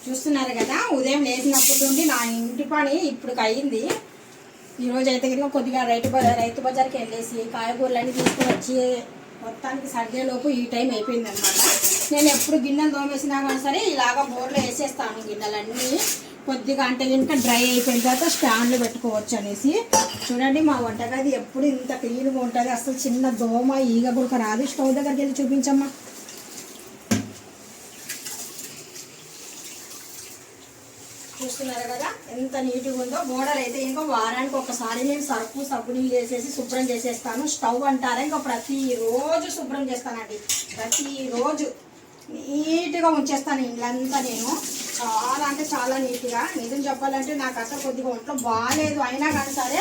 చూస్తున్నారు కదా, ఉదయం లేచినప్పటి నుండి నా ఇంటి పని ఇప్పుడు అయింది. ఈరోజు అయితే కనుక కొద్దిగా రైతు బజార్కి వెళ్ళేసి కాయగూరలన్నీ తీసుకుని వచ్చి మొత్తానికి సర్దేలోపు ఈ టైం అయిపోయింది అనమాట. నేను ఎప్పుడు గిన్నెలు తోమేసినా కానీ సరే ఇలాగ బోర్లో వేసేస్తాను గిన్నెలన్నీ. కొద్దిగా అంటే ఇంకా డ్రై అయిపోయిన తర్వాత స్టాండ్లో పెట్టుకోవచ్చు అనేసి. చూడండి మా వంటగది ఎప్పుడు ఇంత క్లీన్గా ఉంటుంది, అసలు చిన్న దోమ ఈగ కూడా రాదు. స్టవ్ దగ్గరికి వెళ్ళి చూపించమ్మా. చూస్తున్నారు కదా ఎంత నీట్గా ఉందో. గోడలు అయితే ఇంకా వారానికి ఒకసారి నేను సర్పు సబ్బు నీళ్ళు వేసేసి శుభ్రం చేసేస్తాను. స్టవ్ అంటారా ఇంకా ప్రతిరోజు శుభ్రం చేస్తానండి. ప్రతిరోజు నీట్గా ఉంచేస్తాను ఇళ్ళంతా. నేను చాలా అంటే చాలా నీట్గా. నిజం చెప్పాలంటే నాకు అసలు కొద్దిగా ఒంట్లో బాగాలేదు అయినా కానీ సరే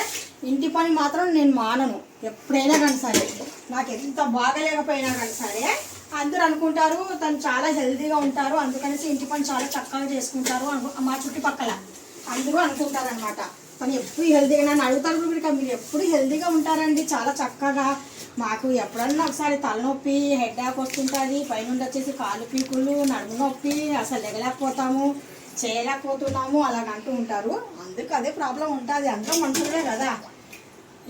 ఇంటి పని మాత్రం నేను మానను. ఎప్పుడైనా కానీ సరే నాకు ఎంత బాగలేకపోయినా కానీ సరే అందరూ అనుకుంటారు తను చాలా హెల్తీగా ఉంటారు, అందుకనేసి ఇంటి పని చాలా చక్కగా చేసుకుంటారు మా చుట్టుపక్కల అందరూ అనుకుంటారు అనమాట. కానీ ఎప్పుడు హెల్తీగా నన్ను అడుగుతారు, మీరు ఎప్పుడు హెల్తీగా ఉంటారండి చాలా చక్కగా. మాకు ఎప్పుడన్నా ఒకసారి తలనొప్పి హెడ్ఏక్ వస్తుంటుంది, పైనుండి వచ్చేసి కాలు పీకులు నడుము నొప్పి, అసలు ఎగలేకపోతాము చేయలేకపోతున్నాము అలాగ అంటూ ఉంటారు. అందుకు అదే ప్రాబ్లం ఉంటుంది, అందరూ మనుషులే కదా.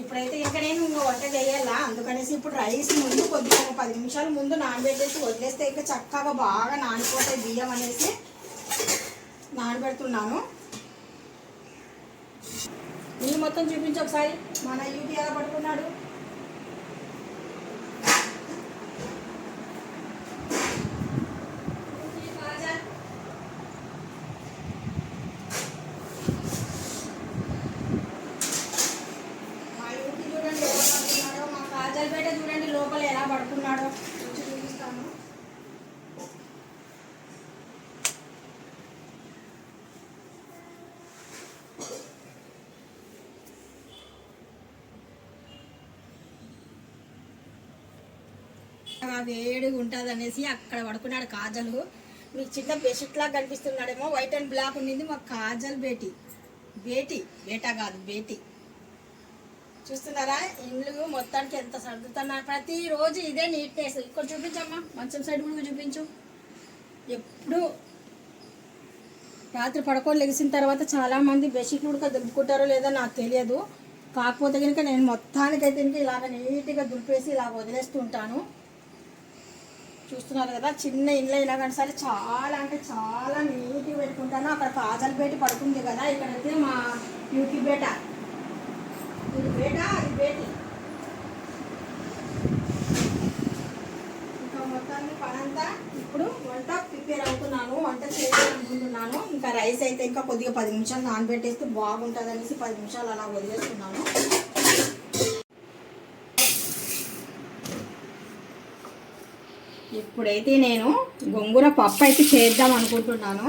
ఇప్పుడైతే ఇంకా నేను వంట చేయాలా, అందుకనేసి ఇప్పుడు రైస్ ముందు కొద్దిగా 10 నిమిషాల ముందు నానబెట్టేసి వదిలేస్తే ఇంకా చక్కగా బాగా నానిపోతాయి బియ్యం అనేసి నానబెడుతున్నాను. నీళ్ళు మొత్తం చూపించి ఒకసారి మన యూపీ ఎలా పడుకున్నాడు. చూడండి లోపల ఎలా పడుకున్నాడో చూపిస్తాను. వేడిగా ఉంటుంది అనేసి అక్కడ పడుకున్నాడు. కాజలు మీకు చిన్న బెడ్షీట్ లాగా కనిపిస్తున్నాడేమో, వైట్ అండ్ బ్లాక్ ఉండింది మా కాజల్ బేటా కాదు బేటీ. చూస్తున్నారా ఇల్లు మొత్తానికి ఎంత సర్దుతున్నా. ప్రతిరోజు ఇదే నీట్నెస్. ఇక్కడ చూపించమ్మా, మంచం సైడ్ కూడా చూపించు. ఎప్పుడు రాత్రి పడుకొని లెగిసిన తర్వాత చాలామంది బెడ్షీట్లు కూడా దులుపుకుంటారో లేదో నాకు తెలియదు. కాకపోతే కనుక నేను మొత్తానికైతే కనుక ఇలాగ నీట్గా దులిపేసి ఇలా వదిలేస్తుంటాను. చూస్తున్నారు కదా, చిన్న ఇల్లు అయినా కానీ సరే చాలా అంటే చాలా నీట్గా పెట్టుకుంటాను. అక్కడ కాజల్ బేటి పడుకుంది కదా, ఇక్కడైతే మా యూకి బేట, ఇది బేట అది బేటి. ఇంకా మొత్తాన్ని పనంతా ఇప్పుడు వంట ప్రిపేర్ అవుతున్నాను, వంట చేయాలనుకుంటున్నాను. ఇంకా రైస్ అయితే ఇంకా కొద్దిగా 10 నిమిషాలు నానబెట్టేస్తే బాగుంటుంది అనేసి 10 నిమిషాలు అలా వదిలేస్తున్నాను. ఇప్పుడైతే నేను గోంగూర పప్పు అయితే చేద్దాం అనుకుంటున్నాను.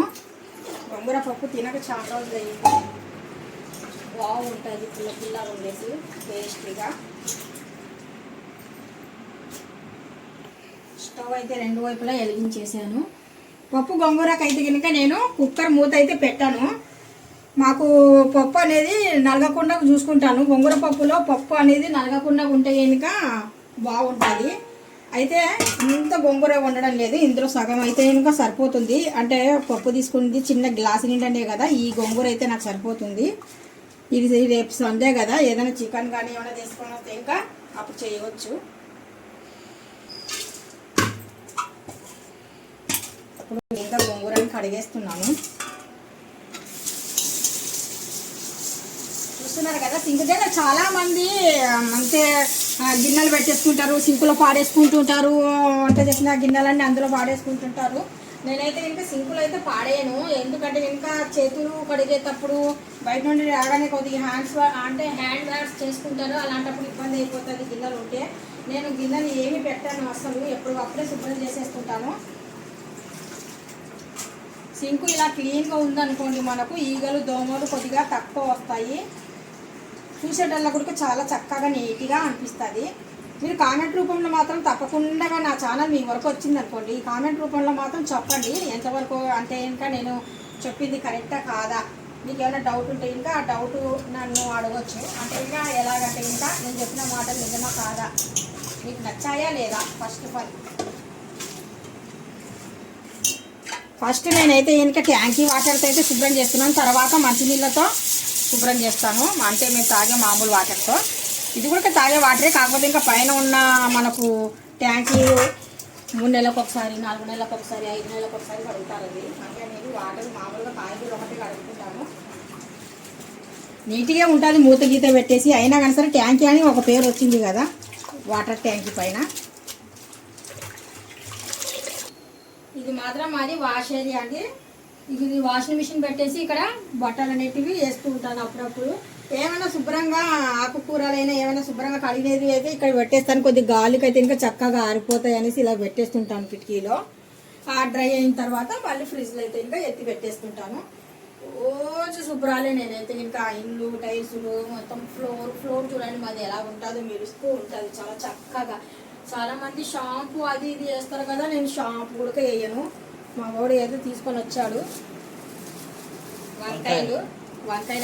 గోంగూర పప్పు తినక చాలా రోజులు అయ్యింది. బాగుంటుంది పుల్లగా ఉండేసి టేస్టీగా. స్టవ్ అయితే 2 వైపులా వెలిగించేసాను. పప్పు గోంగూరకు అయితే కనుక నేను కుక్కర్ మూత అయితే పెట్టాను. మాకు పప్పు అనేది నలగకుండా చూసుకుంటాను. గోంగూర పప్పులో పప్పు అనేది నలగకుండా ఉంటే కనుక బాగుంటుంది. అయితే ఇంత గోంగూర వండడం లేదు, ఇందులో సగం అయితే కనుక సరిపోతుంది. అంటే పప్పు తీసుకుంది చిన్న గ్లాసు నిండే కదా, ఈ గోంగూర అయితే నాకు సరిపోతుంది. ఇది రేపు సండే కదా, ఏదైనా చికెన్ కానీ ఏమైనా తీసుకొని వస్తే ఇంకా అప్పుడు చేయవచ్చు. ఇప్పుడు ఇంకా గోంగూరని కడిగేస్తున్నాను. చూస్తున్నారు కదా, సింక్ దగ్గర చాలా మంది అంతే గిన్నెలు పెట్టేసుకుంటారు, సింకులో పాడేసుకుంటుంటారు. వంట చేసిన గిన్నెలన్నీ అందులో పాడేసుకుంటుంటారు. నేనైతే ఇంకా సింకులు అయితే పాడేయను, ఎందుకంటే ఇంకా చేతులు కడిగేటప్పుడు బయట నుండి రాగానే కొద్దిగా హ్యాండ్ వాష్ చేసుకుంటారు. అలాంటప్పుడు ఇబ్బంది అయిపోతుంది గిన్నెలు ఉంటే. నేను గిన్నెలు ఏమి పెట్టాను అసలు, ఎప్పటికప్పుడే శుభ్రం చేసేసుకుంటాను. సింకు ఇలా క్లీన్గా ఉందనుకోండి, మనకు ఈగలు దోమలు కొద్దిగా తక్కువ వస్తాయి. చూసేటల్లా కూడా చాలా చక్కగా నీట్గా అనిపిస్తుంది. మీరు కామెంట్ రూపంలో మాత్రం తప్పకుండా నా ఛానల్ మీ వరకు వచ్చింది అనుకోండి, కామెంట్ రూపంలో మాత్రం చెప్పండి ఎంతవరకు అంటే ఇంకా నేను చెప్పింది కరెక్టా కాదా. మీకు ఏమైనా డౌట్ ఉంటే ఇంకా ఆ డౌట్ నన్ను అడగచ్చు. అంటే ఇంకా ఎలాగంటే ఇంకా నేను చెప్పిన మాటలు నిజమా కాదా, మీకు నచ్చాయా లేదా. ఫస్ట్ ఆఫ్ ఆల్ ఫస్ట్ నేనైతే ఇంకా ట్యాంకీ వాటర్తో అయితే శుభ్రం చేస్తున్నాను, తర్వాత మంచినీళ్ళతో శుభ్రం చేస్తాను. అంటే మేము తాగే మామూలు వాటర్తో. ఇది కూడా తాగే వాటరే, కాకపోతే ఇంకా పైన ఉన్న మనకు ట్యాంకీ 3 నెలలకు ఒకసారి, 4 నెలలకు ఒకసారి, 5 నెలలకు ఒకసారి కడుగుతారు. అది అంటే నేను వాటర్ మామూలుగా కాయగూరలు ఒకటి కడుగుతుంటాను. నీట్గా ఉంటుంది మూత గీత పెట్టేసి. అయినా కానీ సరే ట్యాంకీ అని ఒక పేరు వచ్చింది కదా వాటర్ ట్యాంకీ పైన. ఇది మాత్రం మాది వాష్ ఏరియా అండి. ఇది వాషింగ్ మిషన్ పెట్టేసి ఇక్కడ బట్టలు అనేటివి వేస్తూ ఉంటాను అప్పుడప్పుడు. ఏమైనా శుభ్రంగా ఆకుకూరలైనా ఏమైనా శుభ్రంగా కడిగేది అయితే ఇక్కడ పెట్టేస్తాను. కొద్దిగా గాలికి అయితే ఇంకా చక్కగా ఆరిపోతాయి అనేసి ఇలా పెట్టేస్తుంటాను కిటికీలో. డ్రై అయిన తర్వాత మళ్ళీ ఫ్రిడ్జ్లో అయితే ఇంకా ఎత్తి పెట్టేస్తుంటాను. రోజు శుభ్రాలే నేనైతే ఇంకా. ఇల్లు టైల్స్లు మొత్తం ఫ్లోర్ చూడండి మాది ఎలా ఉంటుందో, మెరుస్తూ ఉంటుంది చాలా చక్కగా. చాలామంది షాంపూ అది ఇది వేస్తారు కదా, నేను షాంపూ కూడా వేయను. మా వాడు ఏదో తీసుకొని వచ్చాడు వంకాయలు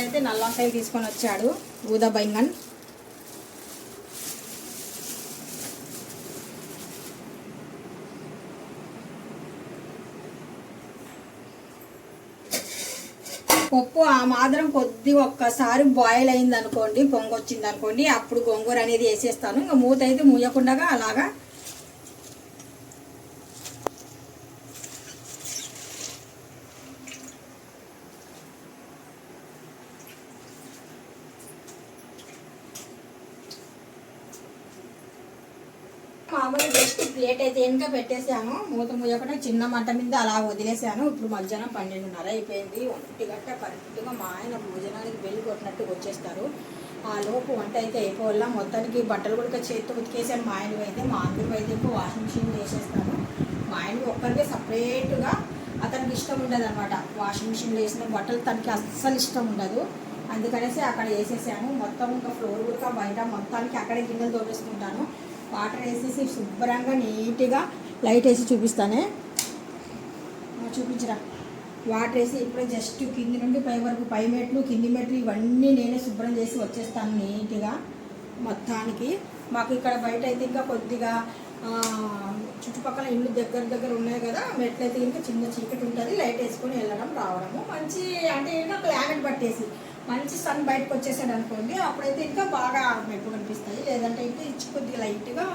అయితే నల్ల వంకాయలు తీసుకొని వచ్చాడు, ఊదా బైంగన్. పప్పు ఆ మాత్రం కొద్దిగా ఒక్కసారి బాయిల్ అయింది అనుకోండి, పొంగొచ్చింది అనుకోండి, అప్పుడు గోంగూర అనేది వేసేస్తాను. ఇంకా మూత అయితే మూయకుండా అలాగా మామూలు జస్ట్ ప్లేట్ అయితే ఇంకా పెట్టేసాను, మూత మూయకుండా చిన్న మంట మీద అలా వదిలేసాను. ఇప్పుడు మధ్యాహ్నం 12:30 అయిపోయింది. 1 గంట కరెక్ట్గా మా ఆయన భోజనానికి వెళ్ళి కొట్టినట్టు వచ్చేస్తారు. ఆ లోపు వంట అయితే అయిపోవాల. మొత్తానికి బట్టలు కూడా చేతితో ఉతికేసాను. మా ఆయనవి అయితే, మా అందరివి అయితే ఇంకా వాషింగ్ మిషన్ వేసేస్తాను. మా ఆయనవి ఒక్కరికే సపరేట్గా, అతనికి ఇష్టం ఉండదు అనమాట వాషింగ్ మిషన్లో వేసిన బట్టలు, తనకి అస్సలు ఇష్టం ఉండదు. అందుకనేసి అక్కడ వేసేసాను. మొత్తం ఇంకా ఫ్లోర్ కూడా బయట మొత్తానికి అక్కడే గిన్నెలు తోపేసుకుంటాను. వాటర్ వేసేసి శుభ్రంగా నీట్గా లైట్ వేసి చూపిస్తానే, చూపించరా. వాటర్ వేసి ఇప్పుడే జస్ట్ కింది నుండి పై వరకు, పై మెట్లు కింది మెట్లు ఇవన్నీ నేనే శుభ్రం చేసి వచ్చేస్తాను నీట్గా మొత్తానికి. మాకు ఇక్కడ బయట అయితే ఇంకా కొద్దిగా చుట్టుపక్కల ఇల్లు దగ్గర ఉన్నాయి కదా, మెట్లు అయితే ఇంకా చిన్న చీకటి ఉంటుంది. లైట్ వేసుకొని వెళ్ళడం రావడము మంచి, అంటే ఇంకా క్లైమేట్ పట్టేసి మంచి సన్ బయటకు వచ్చేసాడు అనుకోండి, అప్పుడైతే ఇంకా బాగా మెట్లు కనిపిస్తాయి. లేదంటే ఇంకా ఇచ్చి కొద్దిగా లైట్గా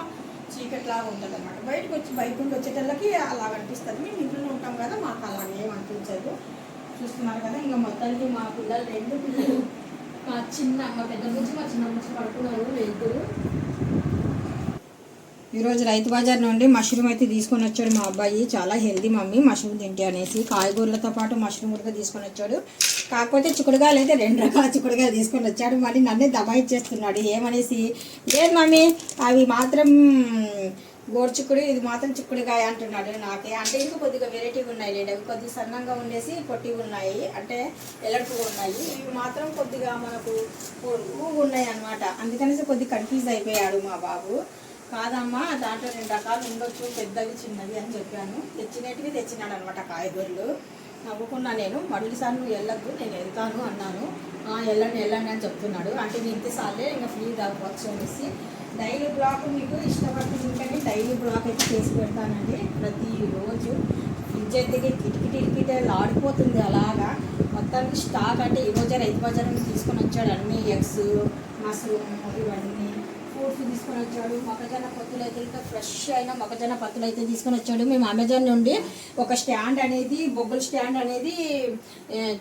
చీకట్లాగా ఉంటుంది అనమాట. బయట నుండి వచ్చేటళ్ళకి అలా కనిపిస్తుంది. మేము ఇంట్లో ఉంటాం కదా, మాకు అలాగే ఏమనిపించదు. చూస్తున్నారు కదా, ఇంకా మొత్తానికి మా పిల్లలు 2 పిల్లలు, మా పెద్ద బుజ్జి మా చిన్న బుజ్జి పడుకున్నారు 2. ఈరోజు రైతు బజార్ నుండి మష్రూమ్ అయితే తీసుకొని వచ్చాడు మా అబ్బాయి. చాలా హెల్దీ మమ్మీ మష్రూమ్ తింటే అనేసి, కాయగూరలతో పాటు మష్రూమ్ కూడా తీసుకొని వచ్చాడు. కాకపోతే చిక్కుడుగాయలు అయితే 2 రకాల చిక్కుడుగాయలు తీసుకొని వచ్చాడు. మళ్ళీ నన్నే దబాయిచ్చేస్తున్నాడు. ఏమనేసి, లేదు మమ్మీ అవి మాత్రం గోడు చిక్కుడు, ఇది మాత్రం చిక్కుడుగాయ అంటున్నాడు. నాకే అంటే ఇంకా కొద్దిగా వెరైటీగా ఉన్నాయి లేండి. అవి కొద్దిగా సన్నంగా ఉండేసి పొట్టిగా ఉన్నాయి, అంటే ఎల్లడుపుగా ఉన్నాయి. ఇవి మాత్రం కొద్దిగా మనకు ఊగు ఉన్నాయి అనమాట. అందుకనేసి కొద్దిగా కన్ఫ్యూజ్ అయిపోయాడు మా బాబు. కాదమ్మా దాంట్లో 2 రకాలు ఉండొచ్చు, పెద్దవి చిన్నవి అని చెప్పాను. తెచ్చినాడు అనమాట కాయగూరలు. నవ్వుకున్నా నేను. మళ్ళీసారి నువ్వు వెళ్ళొద్దు, నేను వెళ్తాను అన్నాను. వెళ్ళండి అని చెప్తున్నాడు. అంటే నేను ఇంతసార్లే ఇంకా ఫ్రీ తాగవచ్చు అనేసి. డైలీ బ్లాక్ మీకు ఇష్టపడుతుంటే డైలీ బ్లాక్ అయితే చేసి పెడతానండి ప్రతిరోజు. ఫ్రిడ్జ్ అయితే కిటికీ ఆడిపోతుంది అలాగా. మొత్తానికి స్టాక్ అంటే ఈరోజే రైతు బజార్ నుంచి తీసుకొని వచ్చాడు. అన్ని ఎగ్స్, మష్రూమ్ ఇవన్నీ ఫ్రూట్స్ తీసుకొని వచ్చాడు. మొక్కజొన్న పొత్తులు అయితే ఇంకా ఫ్రెష్ అయిన మొక్కజొన్న పొత్తులు అయితే తీసుకొని వచ్చాడు. మేము అమెజాన్ నుండి ఒక స్టాండ్ అనేది, బొగ్గుల స్టాండ్ అనేది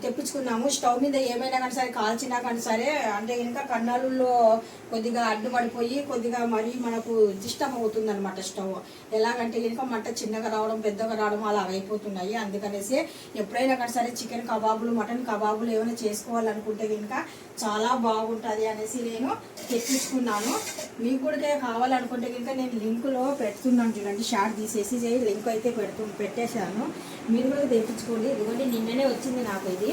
తెప్పించుకున్నాము. స్టవ్ మీద ఏమైనా కానీ సరే కాల్చినా కానీ సరే, అంటే ఇంకా కన్నాళ్ళలో కొద్దిగా అడ్డుపడిపోయి కొద్దిగా మరీ మనకు డిస్టర్బ్ అవుతుంది అనమాట స్టవ్. ఎలాగంటే ఇంకా మంట చిన్నగా రావడం, పెద్దగా రావడం అలా అయిపోతున్నాయి. అందుకనేసి ఎప్పుడైనా కానీ సరే చికెన్ కబాబులు, మటన్ కబాబులు ఏమైనా చేసుకోవాలనుకుంటే ఇంకా చాలా బాగుంటుంది అనేసి నేను తెప్పించుకున్నాను. మీకు కూడా కావాలనుకుంటే కనుక నేను లింకులో పెడుతున్నాను చూడండి. షార్ట్ తీసేసి లింక్ అయితే పెట్టేశాను. మీరు కూడా తెప్పించుకోండి. ఇదిగోండి నిన్ననే వచ్చింది నాకు ఇది.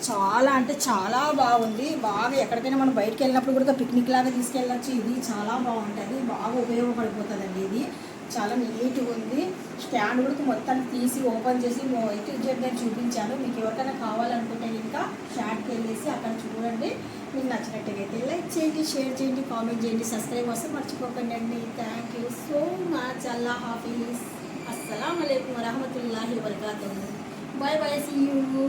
చాలా అంటే చాలా బాగుంది. బాగా ఎక్కడికైనా మనం బయటకు వెళ్ళినప్పుడు కూడా పిక్నిక్ లాగా తీసుకెళ్ళచ్చు. ఇది చాలా బాగుంటుంది, బాగా ఉపయోగపడిపోతుందండి. ఇది చాలా నీట్గా ఉంది. స్టాండ్ కూడా మొత్తాన్ని తీసి ఓపెన్ చేసి నేను చూపించాను. మీకు ఎవరికైనా కావాలనుకుంటే ఇంకా షార్ట్కి వెళ్ళేసి అక్కడ చూడండి. మీకు నచ్చినట్టుగైతే లైక్ చేయండి, షేర్ చేయండి, కామెంట్ చేయండి, సబ్స్క్రైబ్ వస్తే మర్చిపోకండి అండి. Thank you so much. అల్లా హాఫీజ్. అస్సలాము అలైకుం వరహమతుల్లాహి వబరకాతుహు. Bye bye, see you.